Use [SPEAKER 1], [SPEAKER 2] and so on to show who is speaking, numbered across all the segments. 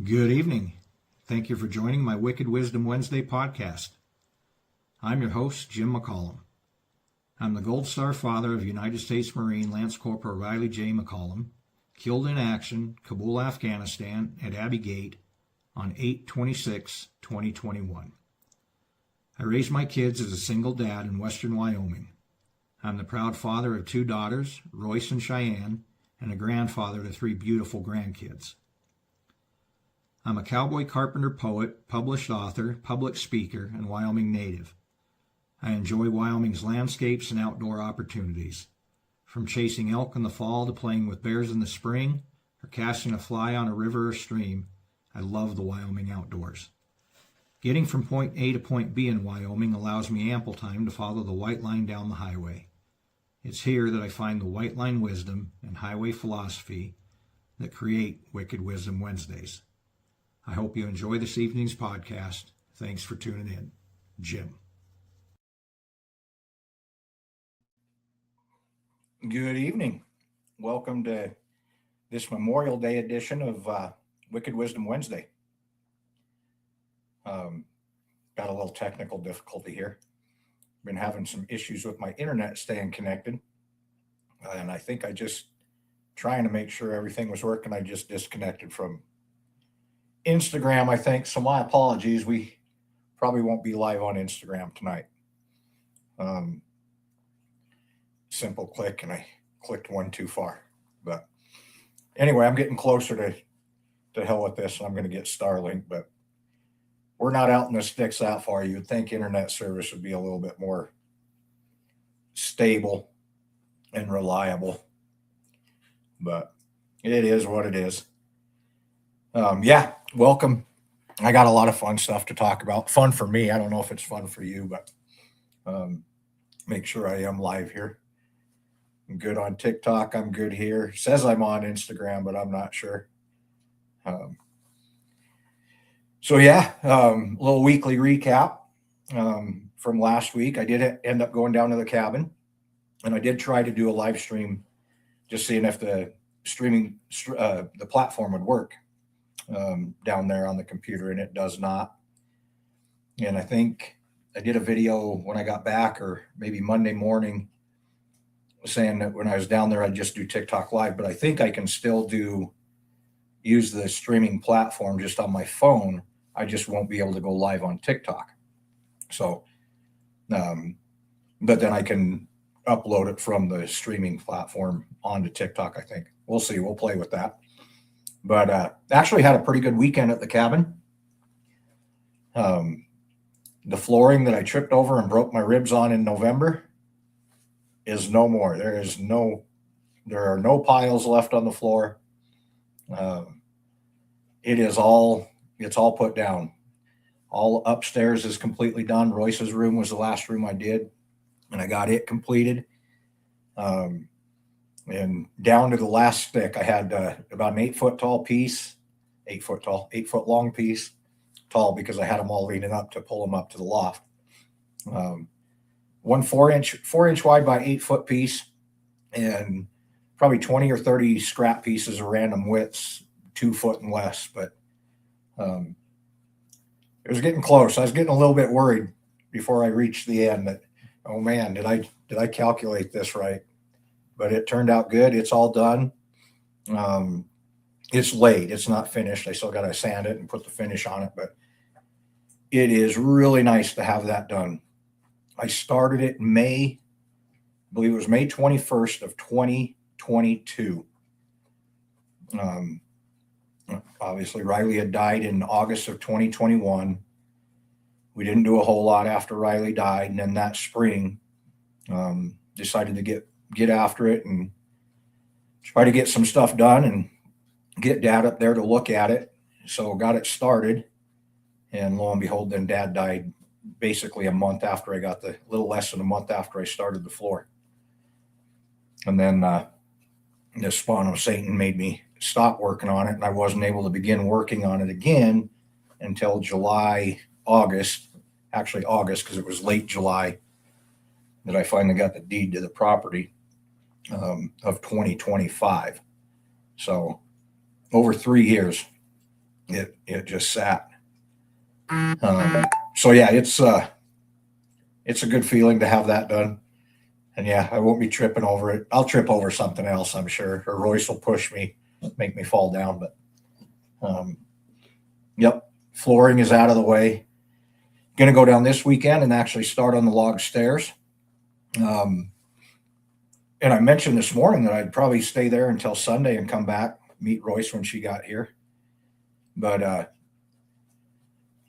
[SPEAKER 1] Good evening. Thank you for joining my Wicked Wisdom Wednesday podcast. I'm your host, Jim McCollum. I'm the Gold Star father of United States Marine Lance Corporal Riley J. McCollum, killed in action, Kabul, Afghanistan, at Abbey Gate on 8/26/2021. I raised my kids as a single dad in western Wyoming. I'm the proud father of 2 daughters, Royce and Cheyenne, and a grandfather to 3 beautiful grandkids. I'm a cowboy carpenter poet, published author, public speaker, and Wyoming native. I enjoy Wyoming's landscapes and outdoor opportunities. From chasing elk in the fall to playing with bears in the spring or casting a fly on a river or stream, I love the Wyoming outdoors. Getting from point A to point B in Wyoming allows me ample time to follow the white line down the highway. It's here that I find the white line wisdom and highway philosophy that create Wicked Wisdom Wednesdays. I hope you enjoy this evening's podcast. Thanks for tuning in. Jim.
[SPEAKER 2] Good evening. Welcome to this Memorial Day edition of Wicked Wisdom Wednesday. Got a little technical difficulty here. Been having some issues with my internet staying connected. And I think I just trying to make sure everything was working. I just disconnected from Instagram, I think. So my apologies. We probably won't be live on Instagram tonight. Simple click, and I clicked one too far. But anyway, I'm getting closer to hell with this, and I'm going to get Starlink. But we're not out in the sticks that far. You'd think internet service would be a little bit more stable and reliable. But it is what it is. Welcome. I got a lot of fun stuff to talk about. Fun for me. I don't know if it's fun for you, but make sure I am live here. I'm good on TikTok. I'm good here. It says I'm on Instagram, but I'm not sure. Little weekly recap from last week. I did end up going down to the cabin, and I did try to do a live stream, just seeing if the streaming the platform would work down there on the computer, and it does not. And I think I did a video when I got back, or maybe Monday morning, saying that when I was down there, I'd just do TikTok live, but I think I can still use the streaming platform just on my phone. I just won't be able to go live on TikTok. So, but then I can upload it from the streaming platform onto TikTok, I think. We'll see. We'll play with that. But actually had a pretty good weekend at the cabin. The flooring that I tripped over and broke my ribs on in November is no more. There are no piles left on the floor. It's all put down. All upstairs is completely done. Royce's room was the last room I did, and I got it completed. And down to the last stick, I had about an 8-foot tall piece, 8-foot long piece, tall because I had them all leaning up to pull them up to the loft. One 4-inch wide by 8-foot piece, and probably 20 or 30 scrap pieces of random widths, 2 foot and less. But it was getting close. I was getting a little bit worried before I reached the end that, oh man, did I calculate this right? But it turned out good. It's all done. It's laid. It's not finished. I still got to sand it and put the finish on it, but it is really nice to have that done. I started it in May, I believe it was May 21st of 2022. Obviously, Riley had died in August of 2021. We didn't do a whole lot after Riley died, and then that spring, decided to get after it and try to get some stuff done and get Dad up there to look at it. So got it started, and lo and behold, then Dad died basically a month after I got little less than a month after I started the floor. And then the spawn of Satan made me stop working on it, and I wasn't able to begin working on it again until August, because it was late July that I finally got the deed to the property of 2025. So over 3 years it just sat. So yeah, it's a good feeling to have that done. And yeah, I won't be tripping over it. I'll trip over something else, I'm sure, or Royce will push me, make me fall down. But yep, flooring is out of the way. Going to go down this weekend and actually start on the log stairs. And I mentioned this morning that I'd probably stay there until Sunday and come back, meet Royce when she got here. But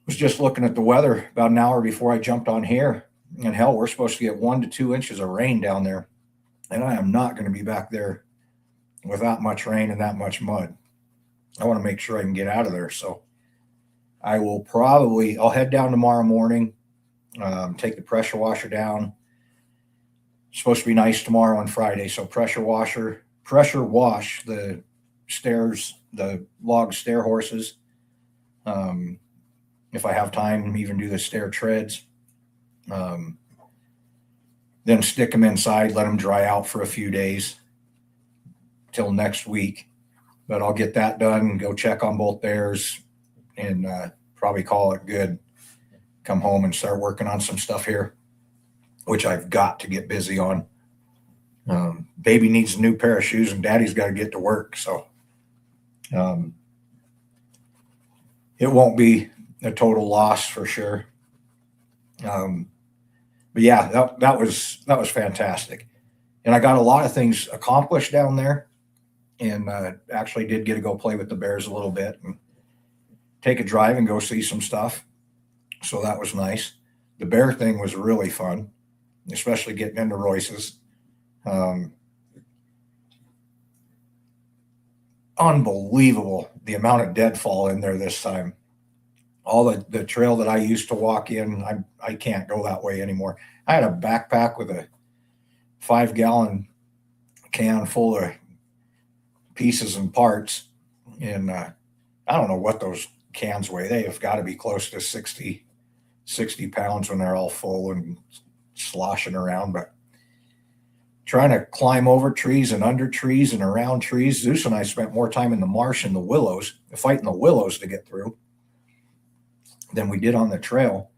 [SPEAKER 2] was just looking at the weather about an hour before I jumped on here. And hell, we're supposed to get 1 to 2 inches of rain down there. And I am not going to be back there with that much rain and that much mud. I want to make sure I can get out of there. So I'll head down tomorrow morning, take the pressure washer down. It's supposed to be nice tomorrow and Friday. So pressure wash the stairs, the log stair horses. If I have time, even do the stair treads. Then stick them inside, let them dry out for a few days till next week. But I'll get that done, go check on both theirs, and probably call it good. Come home and start working on some stuff here, which I've got to get busy on. Baby needs a new pair of shoes, and Daddy's got to get to work. So it won't be a total loss for sure. But yeah, that was fantastic. And I got a lot of things accomplished down there, and actually did get to go play with the bears a little bit and take a drive and go see some stuff. So that was nice. The bear thing was really fun, especially getting into Royce's. Unbelievable the amount of deadfall in there this time. All the trail that I used to walk in, I can't go that way anymore. I had a backpack with a 5-gallon can full of pieces and parts. And I don't know what those cans weigh. They have got to be close to 60 pounds when they're all full and sloshing around. But trying to climb over trees and under trees and around trees. Zeus and I spent more time in the marsh and the willows, fighting the willows to get through, than we did on the trail.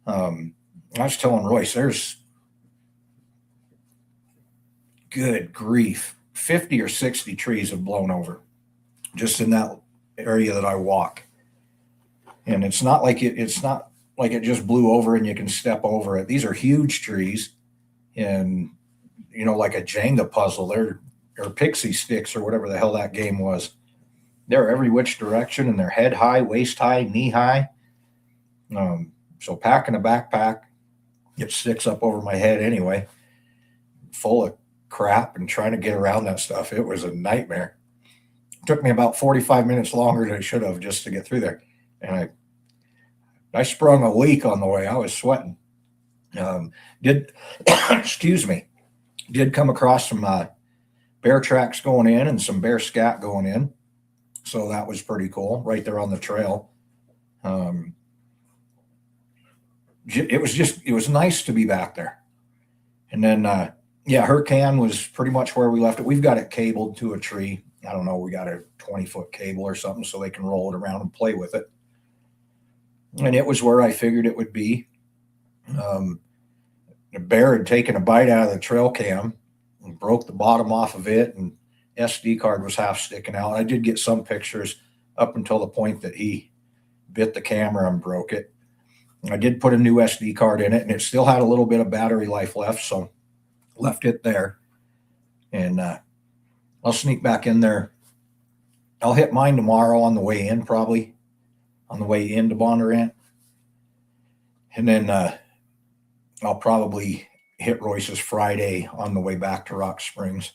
[SPEAKER 2] I was telling Royce, there's, good grief, 50 or 60 trees have blown over just in that area that I walk. And it's not like it just blew over and you can step over it. These are huge trees, and like a Jenga puzzle. Or pixie sticks or whatever the hell that game was. They're every which direction, and they're head high, waist high, knee high. So packing a backpack, it sticks up over my head anyway, full of crap, and trying to get around that stuff. It was a nightmare. It took me about 45 minutes longer than it should have just to get through there. And I sprung a leak on the way. I was sweating. Excuse me, did come across some bear tracks going in and some bear scat going in. So that was pretty cool right there on the trail. It was nice to be back there. And then, her can was pretty much where we left it. We've got it cabled to a tree. I don't know. We got a 20-foot cable or something so they can roll it around and play with it. And it was where I figured it would be. The bear had taken a bite out of the trail cam and broke the bottom off of it, and SD card was half sticking out. I did get some pictures up until the point that he bit the camera and broke it. I did put a new SD card in it, and it still had a little bit of battery life left, so left it there. And I'll sneak back in there. I'll hit mine tomorrow on the way in, probably on the way into Bondurant. And then I'll probably hit Royce's Friday on the way back to Rock Springs.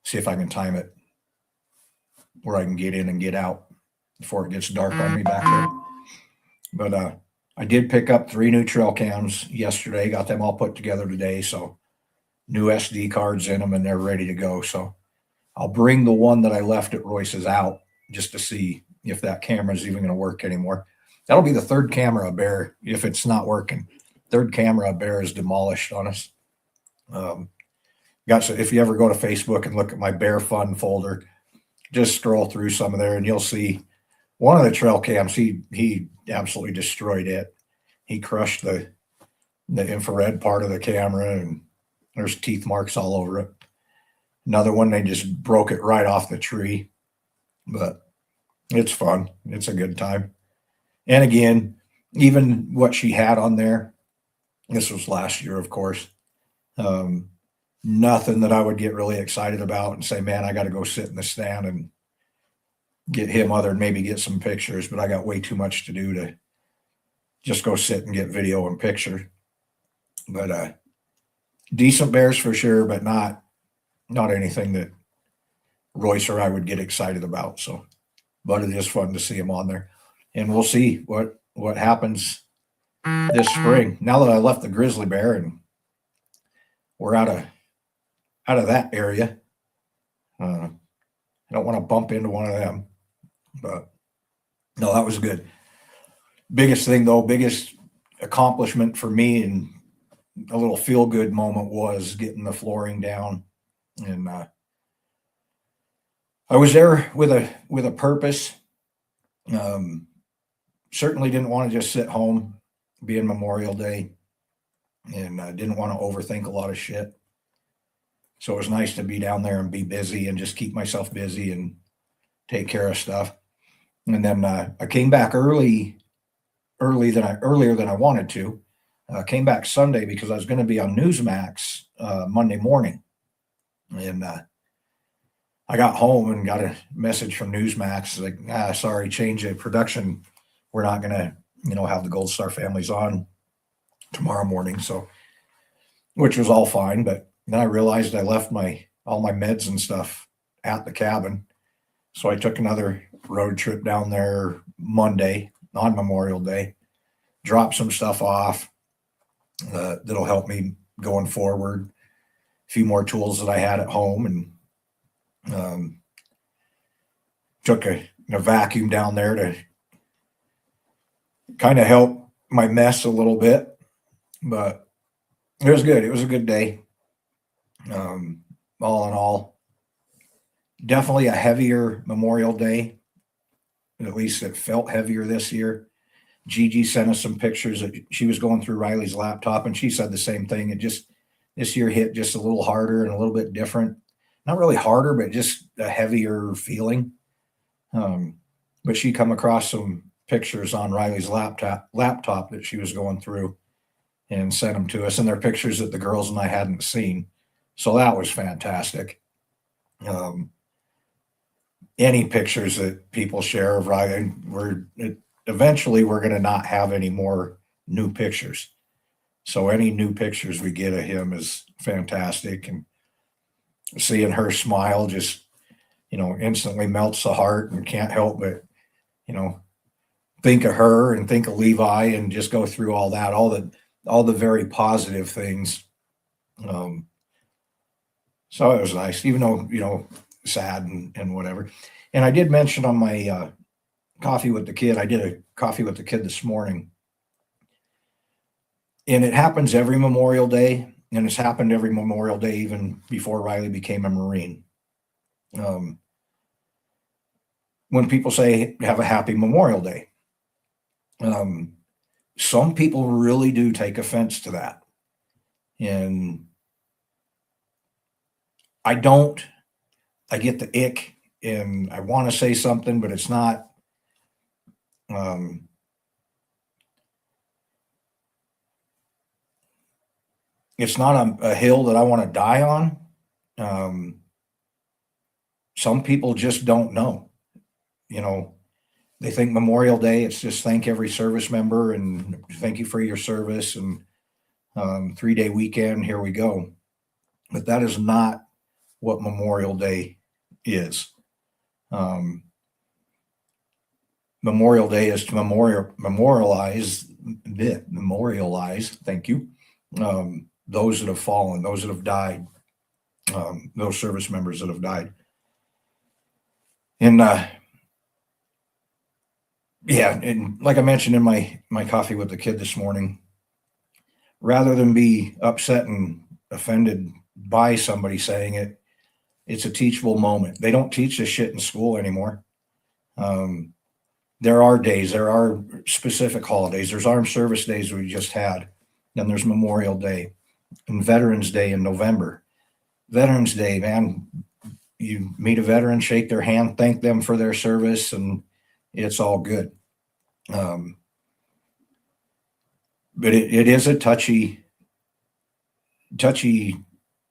[SPEAKER 2] See if I can time it where I can get in and get out before it gets dark on me back there. But I did pick up 3 new trail cams yesterday, got them all put together today. So new SD cards in them, and they're ready to go. So I'll bring the one that I left at Royce's out just to see if that camera is even going to work anymore. That'll be the third camera a bear, if it's not working. Third camera a bear is demolished on us. If you ever go to Facebook and look at my bear fun folder, just scroll through some of there and you'll see one of the trail cams. He absolutely destroyed it. He crushed the infrared part of the camera, and there's teeth marks all over it. Another one, they just broke it right off the tree, but it's fun. It's a good time. And again, even what she had on there, this was last year, of course. Nothing that I would get really excited about and say, man, I got to go sit in the stand and get him, other than maybe get some pictures, but I got way too much to do to just go sit and get video and picture. But decent bears for sure, but not anything that Royce or I would get excited about. So, but it is fun to see him on there, and we'll see what happens this spring. Now that I left the grizzly bear and we're out of that area, I don't want to bump into one of them. But no, that was good. Biggest thing though, biggest accomplishment for me and a little feel good moment was getting the flooring down. And I was there with a purpose. Certainly didn't want to just sit home being Memorial Day, and didn't want to overthink a lot of shit. So it was nice to be down there and be busy and just keep myself busy and take care of stuff. And then I came back earlier than I wanted to. Came back Sunday because I was going to be on Newsmax Monday morning. And I got home and got a message from Newsmax like, sorry, change of production. We're not going to, have the Gold Star families on tomorrow morning. So, which was all fine. But then I realized I left all my meds and stuff at the cabin. So I took another road trip down there Monday on Memorial Day, dropped some stuff off that'll help me going forward. A few more tools that I had at home, and took a vacuum down there to kind of help my mess a little bit. But it was good. It was a good day. All in all, definitely a heavier Memorial Day. At least it felt heavier this year. Gigi sent us some pictures that she was going through Riley's laptop, and she said the same thing. It just, this year hit just a little harder and a little bit different. Not really harder, but just a heavier feeling. But she come across some pictures on Riley's laptop that she was going through and sent them to us. And they're pictures that the girls and I hadn't seen. So that was fantastic. Any pictures that people share of Riley, eventually we're going to not have any more new pictures. So any new pictures we get of him is fantastic. And seeing her smile just, instantly melts the heart, and can't help but, think of her and think of Levi and just go through all that, all the very positive things. So it was nice, even though, sad and whatever. And I did mention on my coffee with the kid, I did a coffee with the kid this morning. And it happens every Memorial Day, and it's happened every Memorial Day even before Riley became a Marine. When people say have a happy Memorial Day, some people really do take offense to that. And I don't. I get the ick, and I want to say something, but it's not. It's not a hill that I want to die on. Some people just don't know. They think Memorial Day, it's just thank every service member and thank you for your service and 3-day weekend, here we go. But that is not what Memorial Day is. Memorial Day is to memorialize, thank you, those that have fallen, those that have died, those service members that have died. And and like I mentioned in my coffee with the kid this morning, rather than be upset and offended by somebody saying it, it's a teachable moment. They don't teach this shit in school anymore. There are days, there are specific holidays. There's Armed Service Days we just had. Then there's Memorial Day and Veterans Day in November. Veterans Day, man, you meet a veteran, shake their hand, thank them for their service, and it's all good. But it is a touchy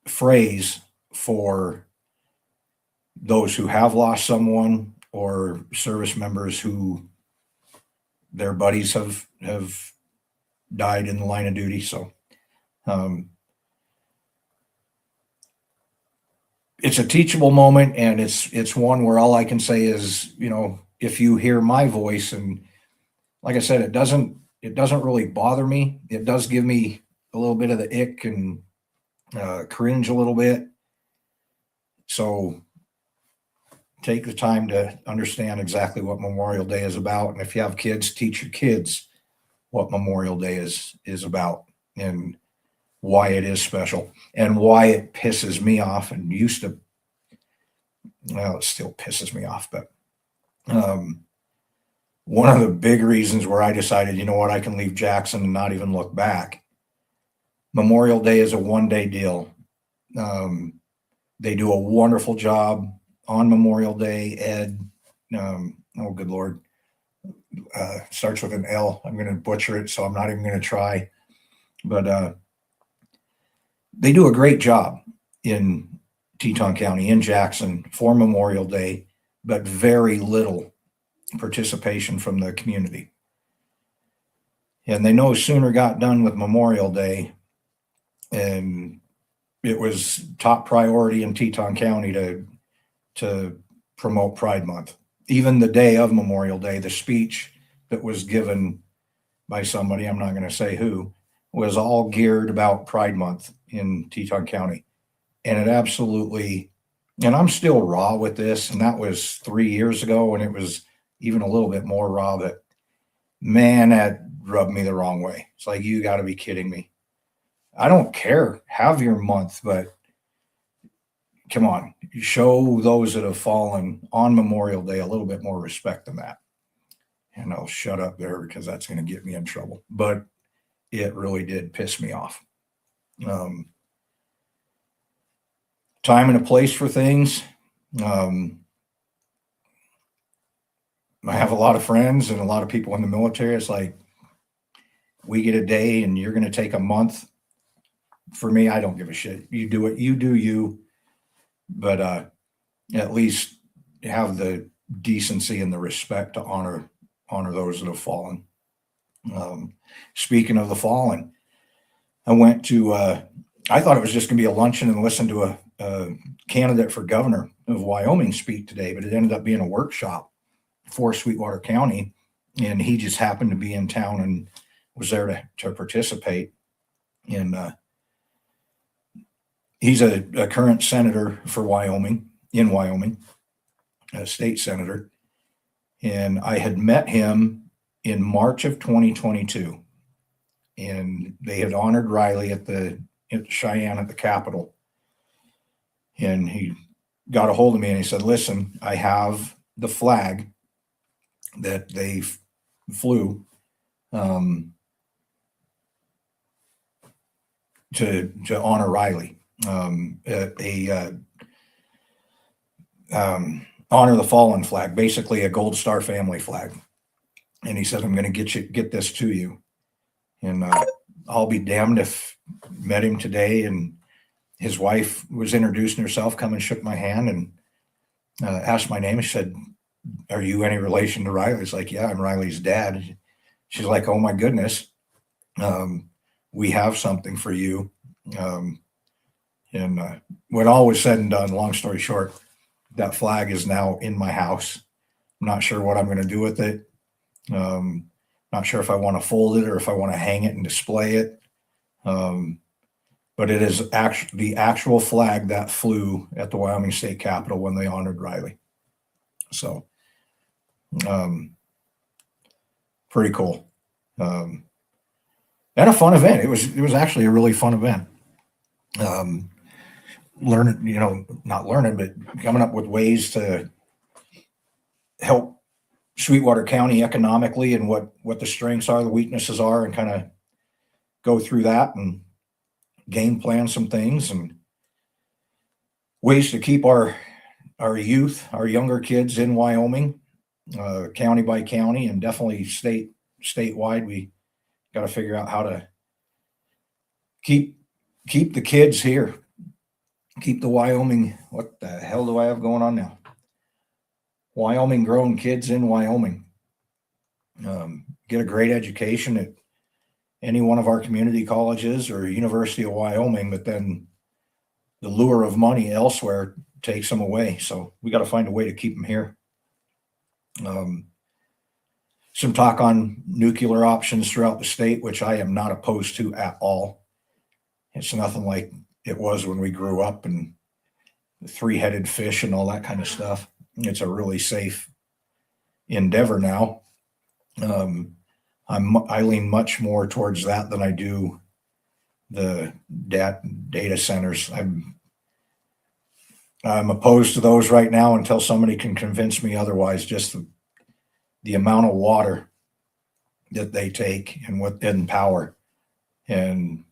[SPEAKER 2] phrase for those who have lost someone or service members who their buddies have died in the line of duty. So it's a teachable moment, and it's one where all I can say is, if you hear my voice, and like I said, it doesn't really bother me. It does give me a little bit of the ick and cringe a little bit. So take the time to understand exactly what Memorial Day is about. And if you have kids, teach your kids what Memorial Day is about and why it is special and why it pisses me off and used to, well, it still pisses me off, but one of the big reasons where I decided, you know what, I can leave Jackson and not even look back. Memorial Day is a one-day deal. They do a wonderful job on Memorial Day. Ed, oh good Lord, starts with an L. I'm going to butcher it, so I'm not even going to try. But they do a great job in Teton County, in Jackson, for Memorial Day, but very little participation from the community. And they no sooner got done with Memorial Day, and it was top priority in Teton County to promote Pride Month. Even the day of Memorial Day, the speech that was given by somebody, I'm not going to say who, was all geared about Pride Month in Teton County. And it absolutely, and I'm still raw with this, and that was 3 years ago, and it was even a little bit more raw, but man, that rubbed me the wrong way. It's like, you got to be kidding me. I don't care. Have your month, but come on, show those that have fallen on Memorial Day a little bit more respect than that. And I'll shut up there because that's going to get me in trouble. But it really did piss me off. Time and a place for things. I have a lot of friends and a lot of people in the military. It's like, we get a day and you're going to take a month. For me, I don't give a shit. You do it. You do you. But at least have the decency and the respect to honor those that have fallen. Speaking of the fallen, I went to, I thought it was just going to be a luncheon and listen to a candidate for governor of Wyoming speak today, but it ended up being a workshop for Sweetwater County. And he just happened to be in town and was there to participate. And he's a current senator for Wyoming, in Wyoming, a state senator. And I had met him in March of 2022. And they had honored Riley at Cheyenne at the Capitol. And he got a hold of me and he said, listen, I have the flag that they flew to honor Riley. Honor the fallen flag, basically a Gold Star family flag. And he said, I'm going to get this to you. And I'll be damned if met him today. And his wife was introducing herself, come and shook my hand and asked my name. She said, are you any relation to Riley? It's like, yeah, I'm Riley's dad. She's like, oh my goodness. We have something for you. And when all was said and done, long story short, that flag is now in my house. I'm not sure what I'm going to do with it. Not sure if I want to fold it or if I want to hang it and display it. But it is the actual flag that flew at the Wyoming State Capitol when they honored Riley. So, pretty cool. And a fun event. It was actually a really fun event. learning, not learning, but coming up with ways to help Sweetwater County economically and what the strengths are, the weaknesses are, and kind of go through that and game plan some things and ways to keep our youth, our younger kids in Wyoming, county by county, and definitely statewide. We got to figure out how to keep the kids here, keep the Wyoming. What the hell do I have going on now? Wyoming grown kids in Wyoming. Get a great education at any one of our community colleges or University of Wyoming, but then the lure of money elsewhere takes them away. So we got to find a way to keep them here. Some talk on nuclear options throughout the state, which I am not opposed to at all. It's nothing like it was when we grew up and the three-headed fish and all that kind of stuff. It's a really safe endeavor now. I lean much more towards that than I do the data centers. I'm opposed to those right now until somebody can convince me otherwise. Just the amount of water that they take and power, and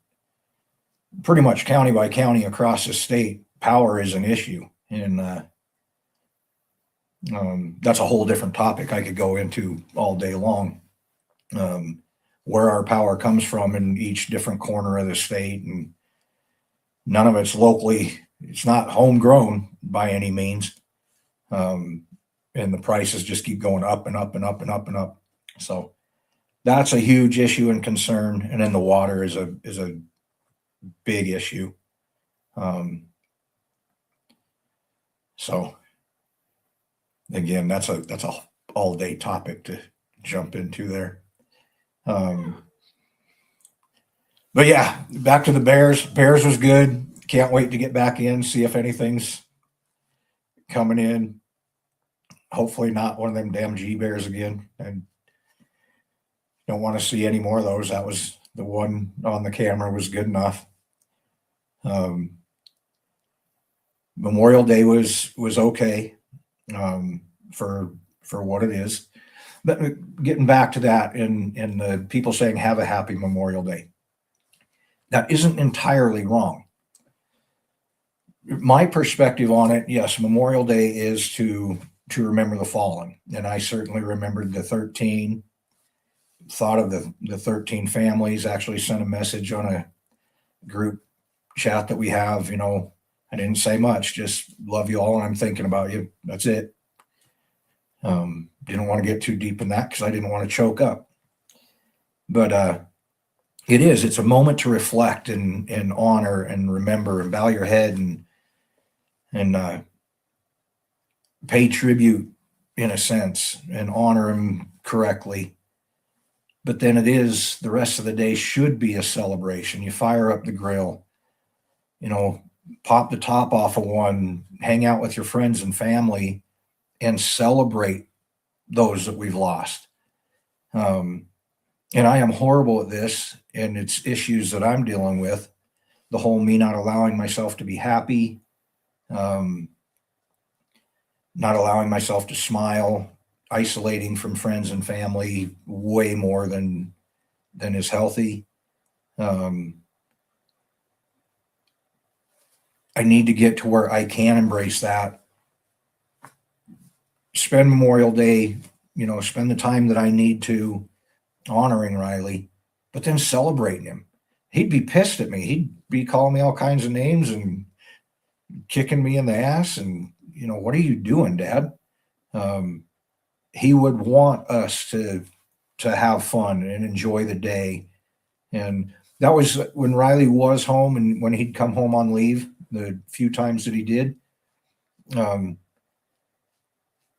[SPEAKER 2] pretty much county by county across the state, power is an issue. And that's a whole different topic I could go into all day long. Where our power comes from in each different corner of the state, and none of it's locally, it's not homegrown by any means. And the prices just keep going up and up and up and up and up. So that's a huge issue and concern. And then the water is a big issue. So again, that's a all day topic to jump into there. But yeah, back to the Bears. Bears was good. Can't wait to get back in, see if anything's coming in. Hopefully not one of them damn G Bears again. I don't want to see any more of those. That was the one on the camera was good enough. Memorial Day was okay for what it is. But getting back to that and the people saying have a happy Memorial Day, that isn't entirely wrong. My perspective on it, yes, Memorial Day is to remember the fallen. And I certainly remembered the 13, thought of the 13 families, actually sent a message on a group chat that we have. I didn't say much, just love you all and I'm thinking about you. That's it. Didn't want to get too deep in that because I didn't want to choke up. But it's a moment to reflect and honor and remember and bow your head and pay tribute in a sense and honor him correctly. But then the rest of the day should be a celebration. You fire up the grill, pop the top off of one, hang out with your friends and family and celebrate those that we've lost. And I am horrible at this, and it's issues that I'm dealing with. The whole me not allowing myself to be happy, not allowing myself to smile, isolating from friends and family way more than is healthy. I need to get to where I can embrace that. Spend Memorial Day, spend the time that I need to honoring Riley, but then celebrating him. He'd be pissed at me. He'd be calling me all kinds of names and kicking me in the ass. And, what are you doing, Dad? He would want us to have fun and enjoy the day. And that was when Riley was home and when he'd come home on leave, the few times that he did,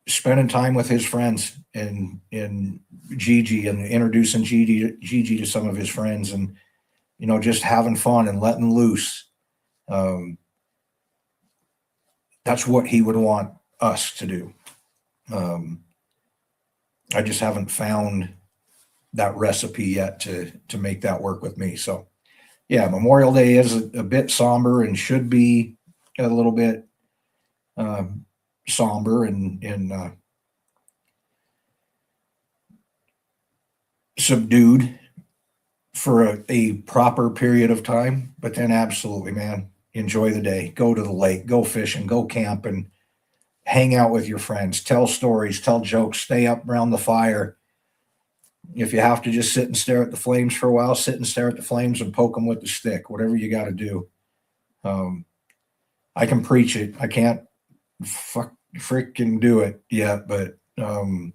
[SPEAKER 2] spending time with his friends and Gigi and introducing Gigi to some of his friends and, just having fun and letting loose. That's what he would want us to do. I just haven't found that recipe yet to make that work with me. So yeah, Memorial Day is a bit somber and should be a little bit somber and subdued for a proper period of time. But then absolutely, man, enjoy the day. Go to the lake, go fishing, go camping, hang out with your friends, tell stories, tell jokes, stay up around the fire. If you have to just sit and stare at the flames for a while, sit and stare at the flames and poke them with the stick, whatever you got to do. I can preach it. I can't freaking do it yet, but I'm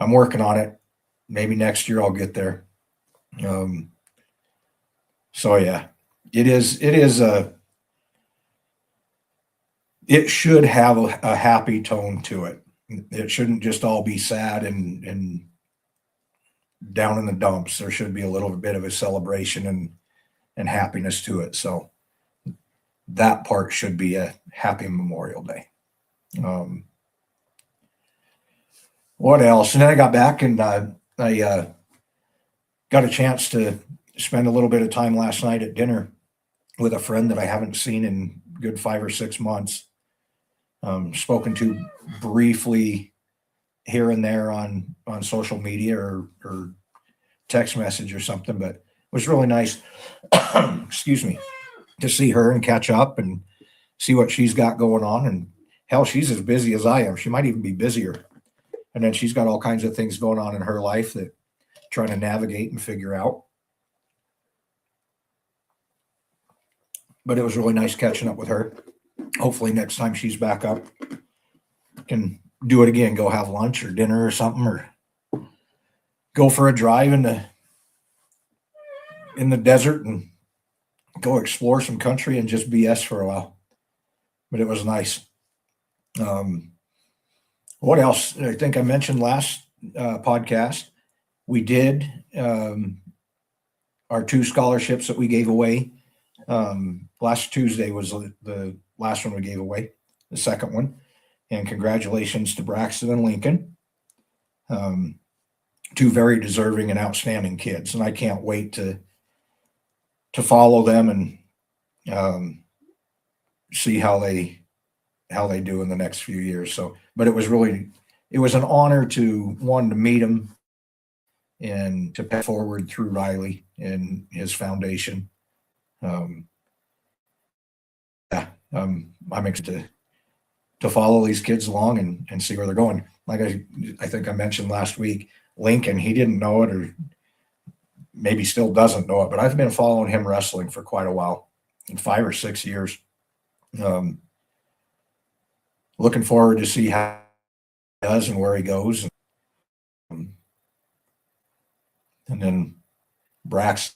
[SPEAKER 2] working on it. Maybe next year I'll get there. So yeah, it should have a happy tone to it. It shouldn't just all be sad and down in the dumps. There should be a little bit of a celebration and happiness to it. So that part should be a happy Memorial Day. What else? And then I got back and I got a chance to spend a little bit of time last night at dinner with a friend that I haven't seen in good 5 or 6 months. Spoken to briefly here and there on social media or text message or something, but it was really nice, excuse me, to see her and catch up and see what she's got going on. And hell, she's as busy as I am. She might even be busier. And then she's got all kinds of things going on in her life that trying to navigate and figure out. But it was really nice catching up with her. Hopefully next time she's back up, can do it again, go have lunch or dinner or something, or go for a drive in the desert and go explore some country and just BS for a while. But it was nice. What else? I think I mentioned last podcast, we did our 2 scholarships that we gave away. Last Tuesday was the last one we gave away, the second one. And congratulations to Braxton and Lincoln. 2 very deserving and outstanding kids. And I can't wait to follow them and see how they do in the next few years. So, but it was an honor to meet them and to pay forward through Riley and his foundation. I'm excited to follow these kids along and see where they're going. Like I think I mentioned last week, Lincoln, he didn't know it or maybe still doesn't know it, but I've been following him wrestling for quite a while, in 5 or 6 years. Looking forward to see how he does and where he goes. And then Brax.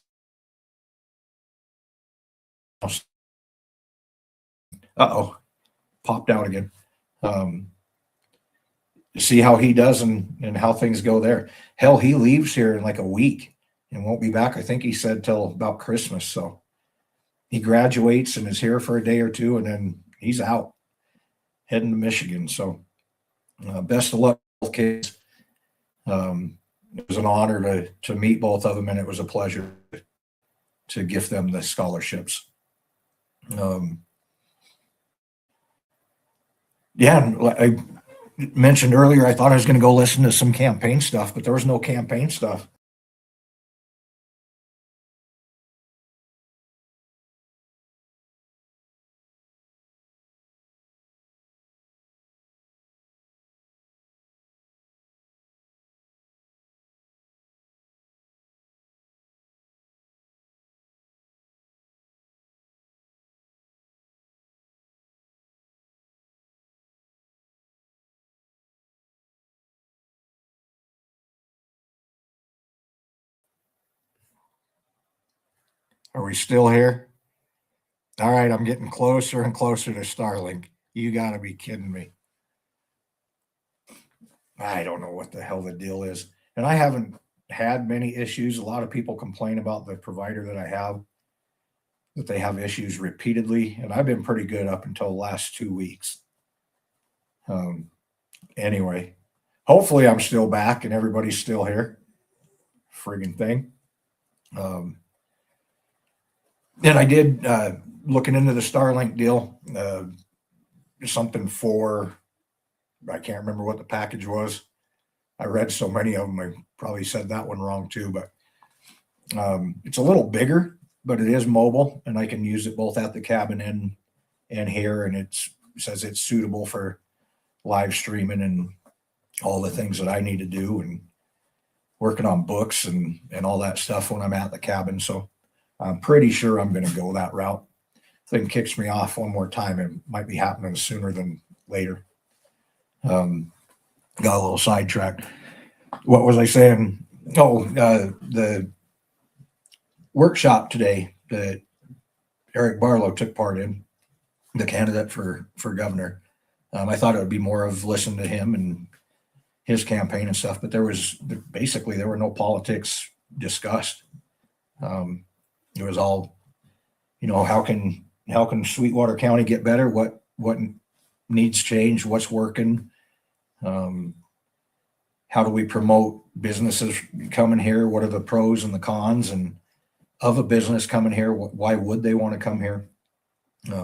[SPEAKER 2] Popped out again. See how he does and how things go there. Hell, he leaves here in like a week and won't be back. I think he said till about Christmas. So he graduates and is here for a day or two, and then he's out heading to Michigan. So best of luck, both kids. It was an honor to meet both of them, and it was a pleasure to gift them the scholarships. I mentioned earlier, I thought I was going to go listen to some campaign stuff, but there was no campaign stuff. Are we still here? All right, I'm getting closer and closer to Starlink. You got to be kidding me. I don't know what the hell the deal is. And I haven't had many issues. A lot of people complain about the provider that I have, that they have issues repeatedly. And I've been pretty good up until the last 2 weeks. Anyway, hopefully I'm still back and everybody's still here. Friggin' thing. And I did looking into the Starlink deal. Something for, I can't remember what the package was. I read so many of them, I probably said that one wrong too, but it's a little bigger, but it is mobile, and I can use it both at the cabin and here, and it says it's suitable for live streaming and all the things that I need to do, and working on books and all that stuff when I'm at the cabin. So I'm pretty sure I'm going to go that route. Thing kicks me off one more time, it might be happening sooner than later. Got a little sidetracked. What was I saying? Oh, the workshop today that Eric Barlow took part in, the candidate for governor. I thought it would be more of listening to him and his campaign and stuff, but there were no politics discussed. It was all, how can Sweetwater County get better? What needs change? What's working? How do we promote businesses coming here? What are the pros and the cons and of a business coming here? Why would they want to come here?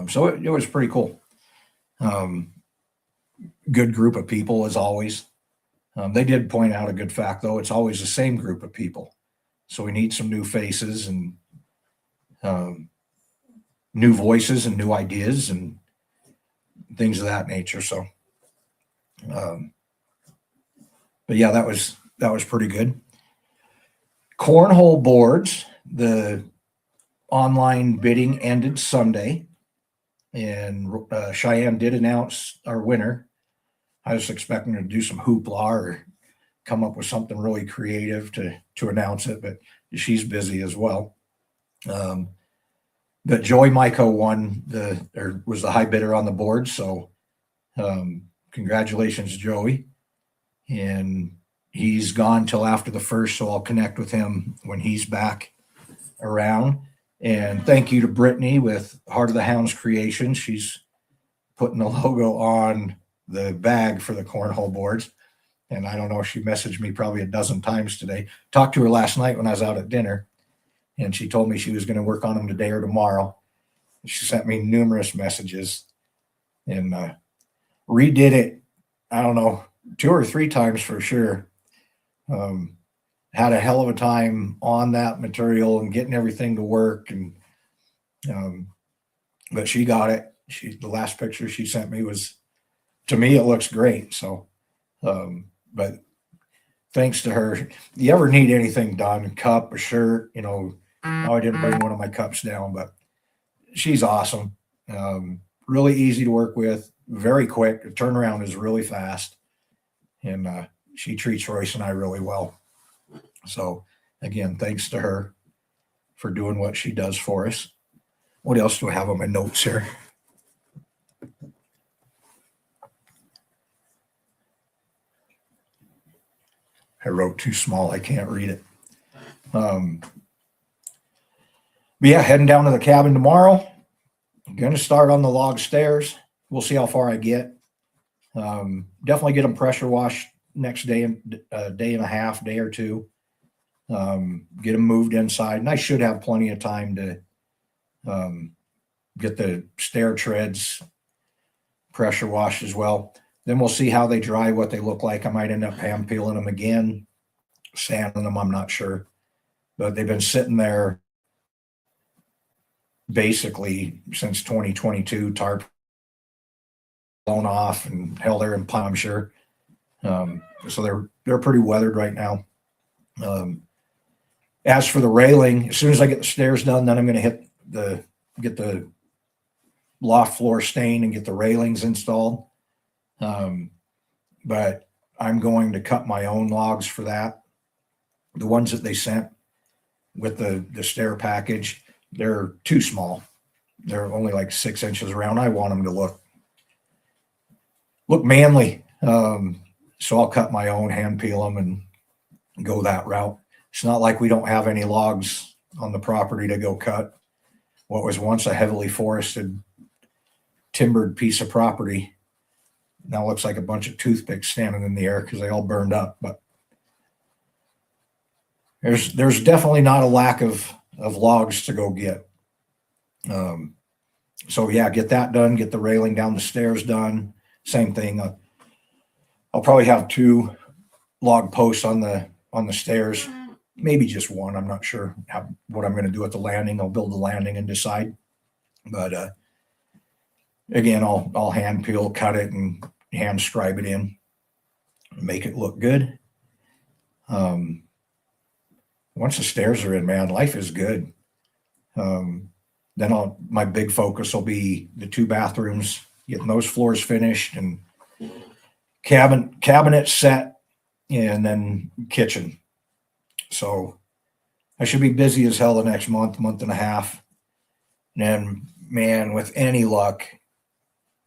[SPEAKER 2] So it was pretty cool. Good group of people as always. They did point out a good fact though. It's always the same group of people. So we need some new faces and new voices and new ideas and things of that nature. So, but yeah, that was pretty good. Cornhole boards, the online bidding ended Sunday, and Cheyenne did announce our winner. I was expecting her to do some hoopla or come up with something really creative to announce it, but she's busy as well. But Joey Mico was the high bidder on the board. So congratulations, Joey. And he's gone till after the 1st, so I'll connect with him when he's back around. And thank you to Brittany with Heart of the Hounds Creations. She's putting the logo on the bag for the cornhole boards. And I don't know, she messaged me probably a dozen times today. Talked to her last night when I was out at dinner, and she told me she was going to work on them today or tomorrow. She sent me numerous messages and redid it, I don't know, 2 or 3 times for sure. Had a hell of a time on that material and getting everything to work. And but she got it. The last picture she sent me was, to me, it looks great. So, but thanks to her, you ever need anything done, a cup, a shirt, I didn't bring one of my cups down, but she's awesome. Really easy to work with, very quick. The turnaround is really fast, and she treats Royce and I really well. So again, thanks to her for doing what she does for us. What else do I have on my notes here? I wrote too small. I can't read it. But yeah, heading down to the cabin tomorrow. I'm going to start on the log stairs. We'll see how far I get. Definitely get them pressure washed next day, a day and a half, day or two. Get them moved inside. And I should have plenty of time to get the stair treads pressure washed as well. Then we'll see how they dry, what they look like. I might end up hand peeling them again, sanding them, I'm not sure. But they've been sitting there basically since 2022, tarp blown off and held there in palm, I'm sure. So they're pretty weathered right now. As for the railing, as soon as I get the stairs done, then I'm going to get the loft floor stained and get the railings installed. But I'm going to cut my own logs for that. The ones that they sent with the stair package, they're too small. They're only like 6 inches around. I want them to look manly. So I'll cut my own, hand peel them, and go that route. It's not like we don't have any logs on the property to go cut. What was once a heavily forested, timbered piece of property now looks like a bunch of toothpicks standing in the air because they all burned up. But there's definitely not a lack of logs to go get. So yeah, get that done, get the railing down the stairs done. Same thing. I'll probably have 2 log posts on the stairs, maybe just one. I'm not sure what I'm going to do at the landing. I'll build the landing and decide. But again, I'll hand peel, cut it, and hand scribe it in, make it look good. Once the stairs are in, man, life is good. Then my big focus will be the 2 bathrooms, getting those floors finished and cabinet set, and then kitchen. So I should be busy as hell the next month and a half. And man, with any luck,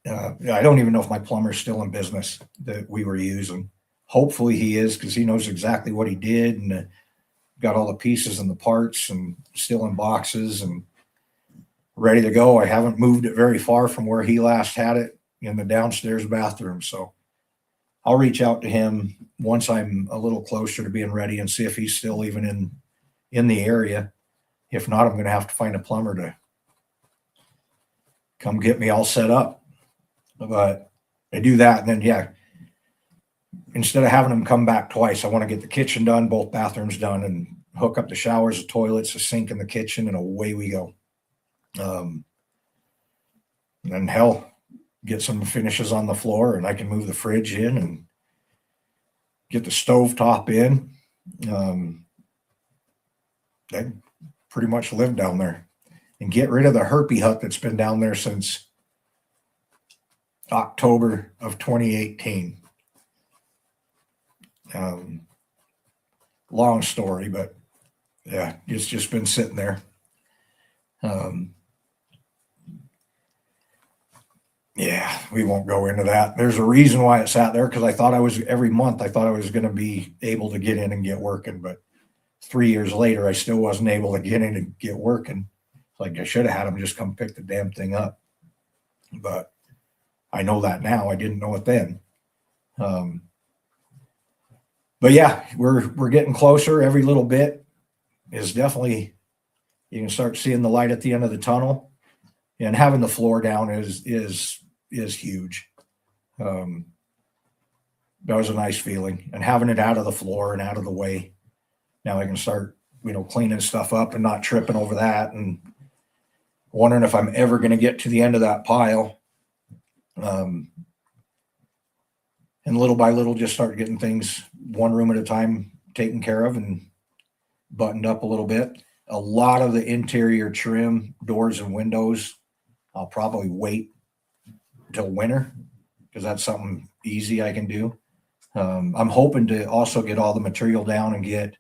[SPEAKER 2] I don't even know if my plumber's still in business that we were using. Hopefully he is, because he knows exactly what he did and got all the pieces and the parts and still in boxes and ready to go. I haven't moved it very far from where he last had it in the downstairs bathroom. So I'll reach out to him once I'm a little closer to being ready and see if he's still even in the area. If not, I'm going to have to find a plumber to come get me all set up. But I do that, and then yeah, instead of having them come back twice, I want to get the kitchen done, both bathrooms done, and hook up the showers, the toilets, the sink in the kitchen, and away we go. And then hell, get some finishes on the floor, and I can move the fridge in and get the stove top in. I pretty much live down there, and get rid of the herpy hut that's been down there since October of 2018. Long story, but yeah, it's just been sitting there. Yeah, we won't go into that. There's a reason why it sat there, because every month I thought I was going to be able to get in and get working, but 3 years later I still wasn't able to get in and get working. Like I should have had them just come pick the damn thing up, but I know that now. I didn't know it then. But yeah, we're getting closer. Every little bit is definitely, you can start seeing the light at the end of the tunnel, and having the floor down is huge. That was a nice feeling, and having it out of the floor and out of the way. Now I can start, cleaning stuff up and not tripping over that, and wondering if I'm ever going to get to the end of that pile. And little by little, just start getting things one room at a time taken care of and buttoned up a little bit. A lot of the interior trim, doors and windows, I'll probably wait till winter, because that's something easy I can do. I'm hoping to also get all the material down and get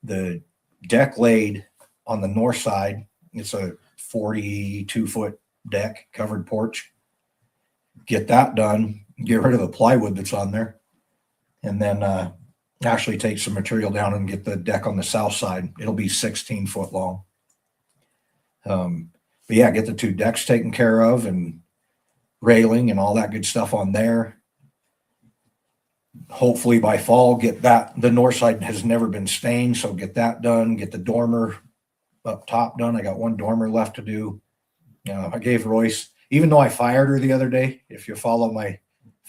[SPEAKER 2] the deck laid on the north side. It's a 42-foot deck, covered porch. Get that done, get rid of the plywood that's on there, and then actually take some material down and get the deck on the south side. It'll be 16 foot long. But yeah, get the 2 decks taken care of, and railing and all that good stuff on there. Hopefully by fall, get that. The north side has never been stained, so get that done. Get the dormer up top done. I got 1 dormer left to do. I gave Royce, even though I fired her the other day, if you follow my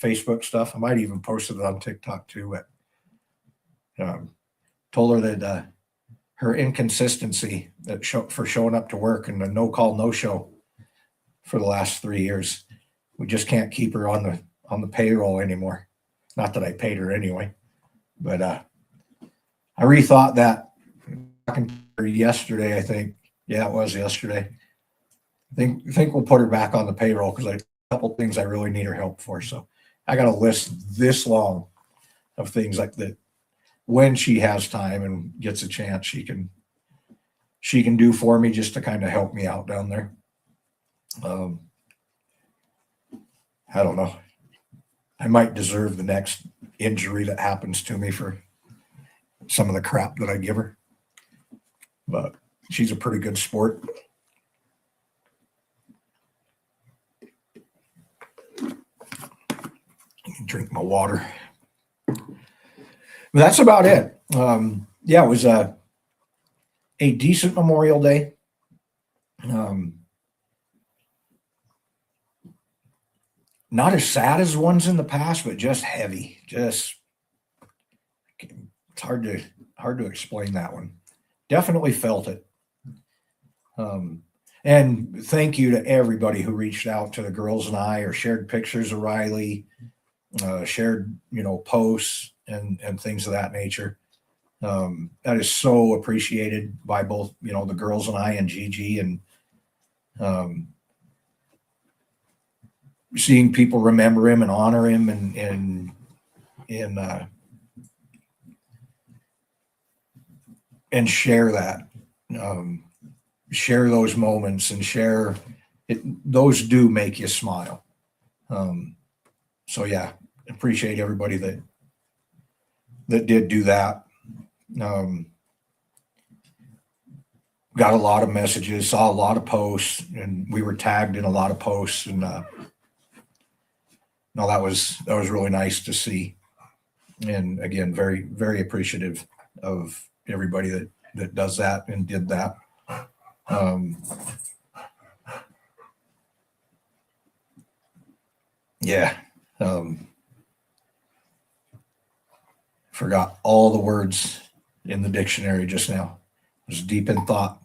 [SPEAKER 2] Facebook stuff, I might even post it on TikTok too, but told her that her inconsistency for showing up to work and the no call, no show for the last 3 years, we just can't keep her on the payroll anymore. Not that I paid her anyway, but I rethought that yesterday. I think, yeah, it was yesterday. I think we'll put her back on the payroll, because a couple things I really need her help for. So I got a list this long of things like that. When she has time and gets a chance, she can do for me, just to kind of help me out down there. I don't know. I might deserve the next injury that happens to me for some of the crap that I give her, but she's a pretty good sport. I can drink my water. But that's about it. Yeah, it was a decent Memorial Day. not as sad as ones in the past, but just heavy. Just it's hard to explain that one. Definitely felt it. And thank you to everybody who reached out to the girls and I, or shared pictures of Riley, shared posts and things of that nature. That is so appreciated by both the girls and I and Gigi, and seeing people remember him and honor him and share that, share those moments, and share it. Those do make you smile. So yeah, appreciate everybody that did do that. Got a lot of messages, saw a lot of posts, and we were tagged in a lot of posts, and no, that was really nice to see. And again, very, very appreciative of everybody that does that and did that. Yeah. Forgot all the words in the dictionary just now. I was deep in thought.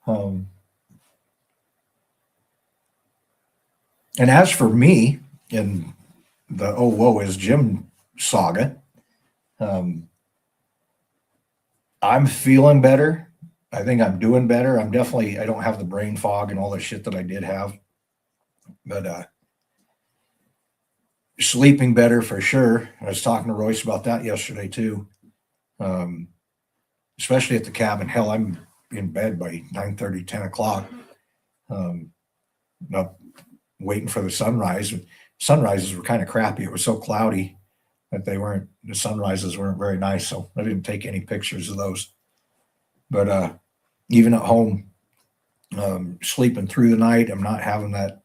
[SPEAKER 2] And as for me in the "Oh Woe Is Jim" saga, I'm feeling better. I think I'm doing better. I don't have the brain fog and all the shit that I did have, but sleeping better for sure. I was talking to Royce about that yesterday too. Especially at the cabin. Hell, I'm in bed by 9:30, 10 o'clock. Not waiting for the sunrise. Sunrises were kind of crappy. It was so cloudy that the sunrises weren't very nice. So I didn't take any pictures of those. But even at home, sleeping through the night, I'm not having that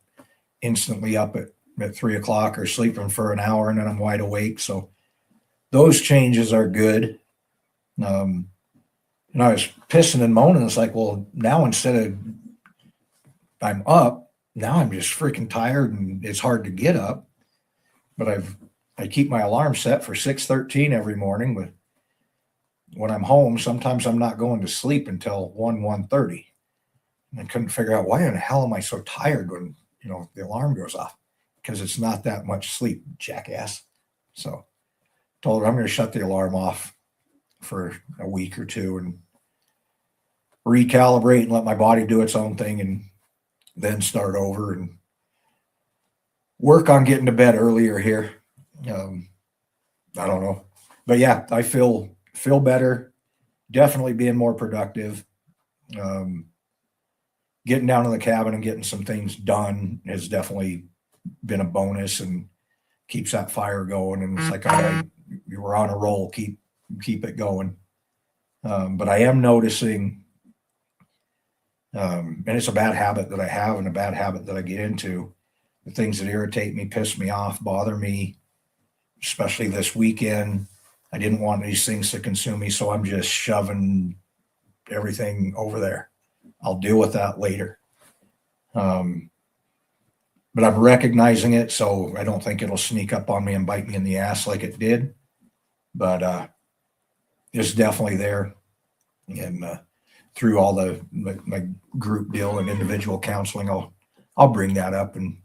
[SPEAKER 2] instantly up at 3 o'clock, or sleeping for an hour and then I'm wide awake. So those changes are good. And I was pissing and moaning. It's like, well, now instead of I'm up, now I'm just freaking tired and it's hard to get up. But I keep my alarm set for 6:13 every morning. But when I'm home, sometimes I'm not going to sleep until 1:30. And I couldn't figure out, why in the hell am I so tired when the alarm goes off? Because it's not that much sleep, jackass. So told her I'm going to shut the alarm off for a week or two and recalibrate and let my body do its own thing, and then start over and work on getting to bed earlier here. I don't know, but yeah, I feel better. Definitely being more productive. Getting down to the cabin and getting some things done has definitely been a bonus and keeps that fire going. And it's like, all right, you were on a roll, keep it going. But I am noticing, and it's a bad habit that I have and a bad habit that I get into. The things that irritate me, piss me off, bother me, especially this weekend. I didn't want these things to consume me, so I'm just shoving everything over there. I'll deal with that later. But I'm recognizing it, so I don't think it'll sneak up on me and bite me in the ass like it did. But it's definitely there. And through all the my group deal and individual counseling, I'll bring that up and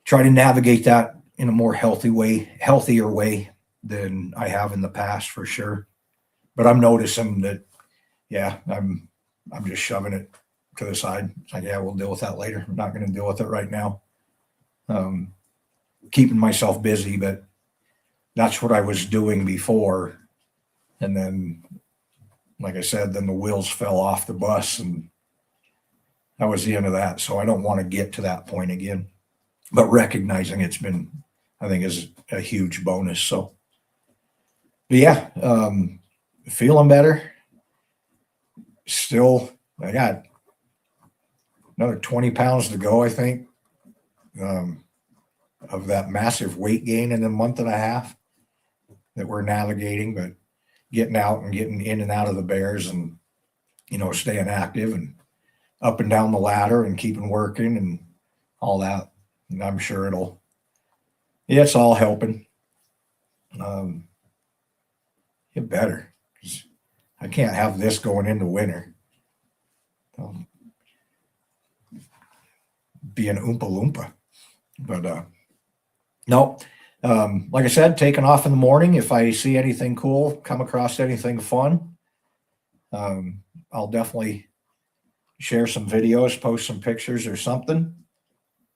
[SPEAKER 2] try to navigate that in a more healthier way than I have in the past, for sure. But I'm noticing that, yeah, I'm just shoving it to the side. It's like, yeah, we'll deal with that later. I'm not going to deal with it right now. Keeping myself busy, but that's what I was doing before. And then, like I said, then the wheels fell off the bus, and that was the end of that. So I don't want to get to that point again. But recognizing it's been, I think, is a huge bonus. So, but yeah, feeling better. Still, I got another 20 pounds to go, I think, of that massive weight gain in a month and a half that we're navigating. But getting out and getting in and out of the bears, and staying active and up and down the ladder and keeping working and all that. And I'm sure it's all helping. Get better. 'Cause I can't have this going into winter. Be an Oompa Loompa. But no, like I said, taking off in the morning. If I see anything cool, come across anything fun, I'll definitely share some videos, post some pictures or something.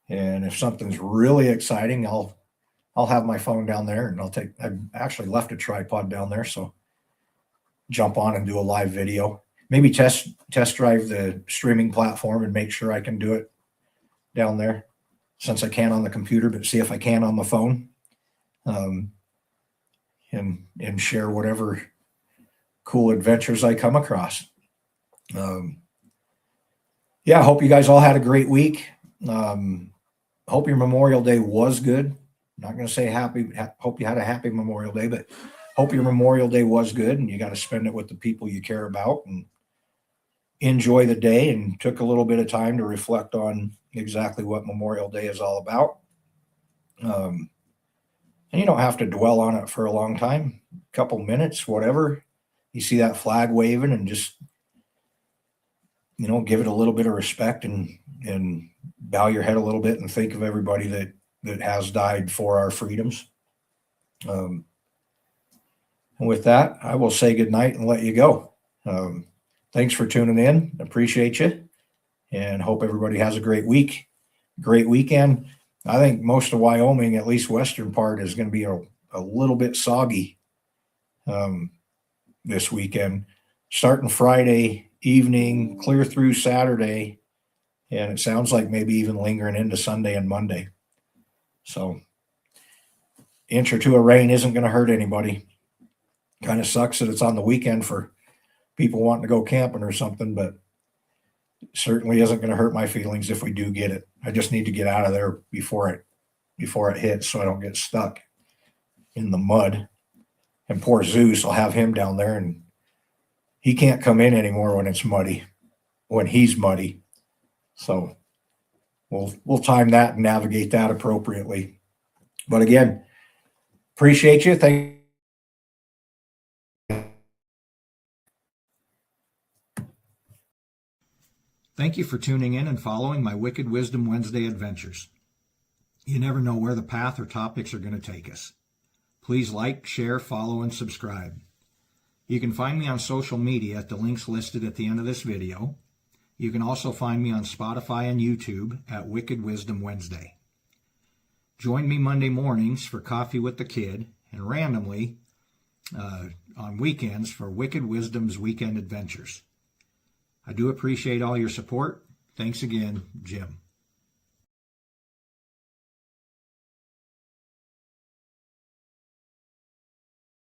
[SPEAKER 2] And if something's really exciting, I'll have my phone down there and I've actually left a tripod down there, so jump on and do a live video. Maybe test drive the streaming platform and make sure I can do it down there, since I can't on the computer, but see if I can on my phone, and share whatever cool adventures I come across. Yeah, I hope you guys all had a great week. Hope your Memorial Day was good. I'm not going to say hope you had a happy Memorial Day, but hope your Memorial Day was good and you got to spend it with the people you care about and enjoy the day, and took a little bit of time to reflect on exactly what Memorial Day is all about. And you don't have to dwell on it for a long time, a couple minutes, whatever. You see that flag waving and just, give it a little bit of respect and bow your head a little bit and think of everybody that has died for our freedoms. And with that, I will say goodnight and let you go. Thanks for tuning in. Appreciate you, and hope everybody has a great week, great weekend. I think most of Wyoming, at least western part, is going to be a little bit soggy this weekend, starting Friday evening, clear through Saturday, and it sounds like maybe even lingering into Sunday and Monday. So inch or two of rain isn't going to hurt anybody. Kind of sucks that it's on the weekend for people wanting to go camping or something, but it certainly isn't going to hurt my feelings if we do get it. I just need to get out of there before it hits, so I don't get stuck in the mud. And poor Zeus, I'll have him down there, and he can't come in anymore when it's muddy, when he's muddy. So we'll time that and navigate that appropriately. But again, appreciate you.
[SPEAKER 1] Thank you for tuning in and following my Wicked Wisdom Wednesday adventures. You never know where the path or topics are going to take us. Please like, share, follow, and subscribe. You can find me on social media at the links listed at the end of this video. You can also find me on Spotify and YouTube at Wicked Wisdom Wednesday. Join me Monday mornings for Coffee with the Kid, and randomly on weekends for Wicked Wisdom's Weekend Adventures. I do appreciate all your support. Thanks again, Jim.